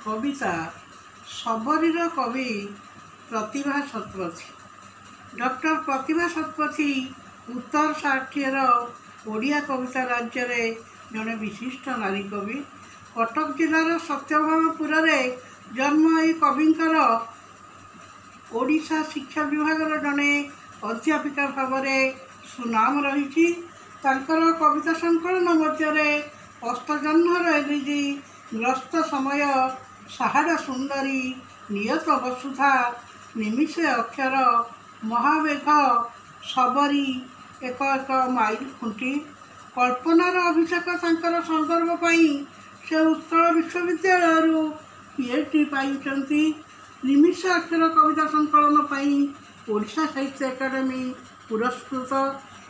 कविता सबरीर कवि प्रतिभा शतपथी। डॉक्टर प्रतिभा शतपथी उत्तर षाठिएर ओडिया कविता राज्य में जड़े विशिष्ट नारी कवि। कटक जिलार सत्यभामपुर में जन्म ये कविंकर ओडिशा शिक्षा विभाग जड़े अध्यापिका भाव में सुनाम रही। कविता संकलन मध्य अष्टजन्मर एलिजी, ग्रस्त समय, साहाड़ा सुंदरी, नियत वसुधा, निमिषे अक्षर, महामेघ, सबरी, एक एक माइल खुंटी, कल्पनार अभिषेक संदर्भ पाई से उत्कल विश्वविद्यालय पीएचडी पाई। निमिष अक्षर कविता संकलन पाई ओडिशा साहित्य एकाडेमी पुरस्कृत,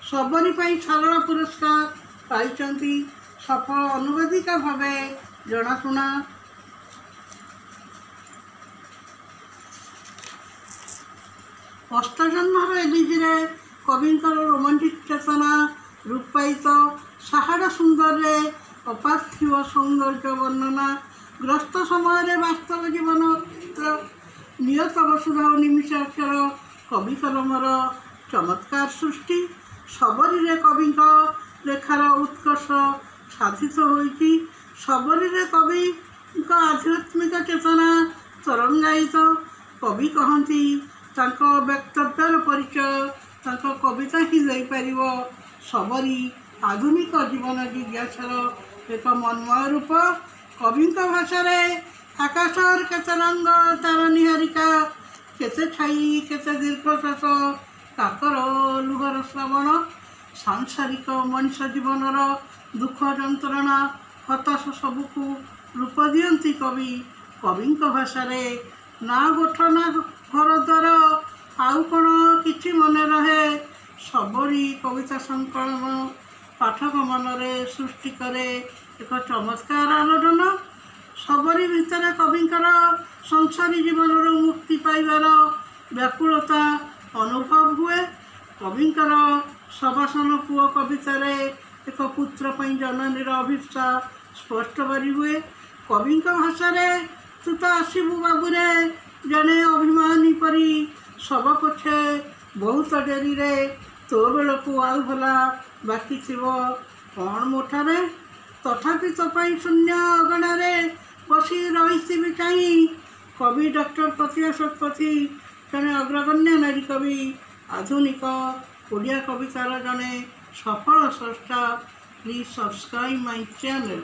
सबरी पाई सारला पुरस्कार पाई। सफल अनुवादिका भावे जनाशुना। अष्टजन्मर एलिजिरे कविंकर रोमांटिक चेतना रूपायित, साहाड़ा सुंदर अपार्थिव सौंदर्य वर्णना, ग्रस्त समय वास्तव जीवन, नियत वसुधा और निमिष अक्षर कवि कलमर चमत्कार सृष्टि, सबरी कवि लेखार उत्कर्ष साधित होती। सबरी कवि आध्यात्मिक चेतना तरंगायित। कवि कहती व्यक्तव्यर परिचय कविता ही देपर। सबरी आधुनिक जीवन जिज्ञासार एक मनमय रूप। कवि भाषा आकाश केते रंग तार निहारिका, केते छाई केते दीर्घश्वास, काकर लुहर श्रवण, सांसारिक मनुष जीवनर दुख जंत्रणा हताश सबुकु रूप दियंती कवि। कवि भाषा ना गोठ ना घर द्वार आउ कौन किछि मन रहे। सबरी कविता संकलन पाठक मनरे सृष्टि करे एक चमत्कार आलोडन। सबरी भितर कविंकर संसारी जीवन मुक्ति पाइबार व्याकुलता अनुभव हुए। कविंकर सबासन पुओ कवितार एक पुत्र पई जननीर अभिप्सा स्पष्ट बारी हुए। कवि भाषा तू तो आसबू बाबूरे जड़े अभिमानी परी, सब पछे बहुत डेरी रे, तो बेल को आउ भला बाकी थी कौन मोठारे, तथापि तो पाई शून्य अगणारे बसी रही कहीं। कवि डॉक्टर प्रतिभा शतपथी जड़े अग्रगण्य नारी कवि, आधुनिक ओडिया कवितार जड़े सफल स्रष्टा। Please subscribe my channel.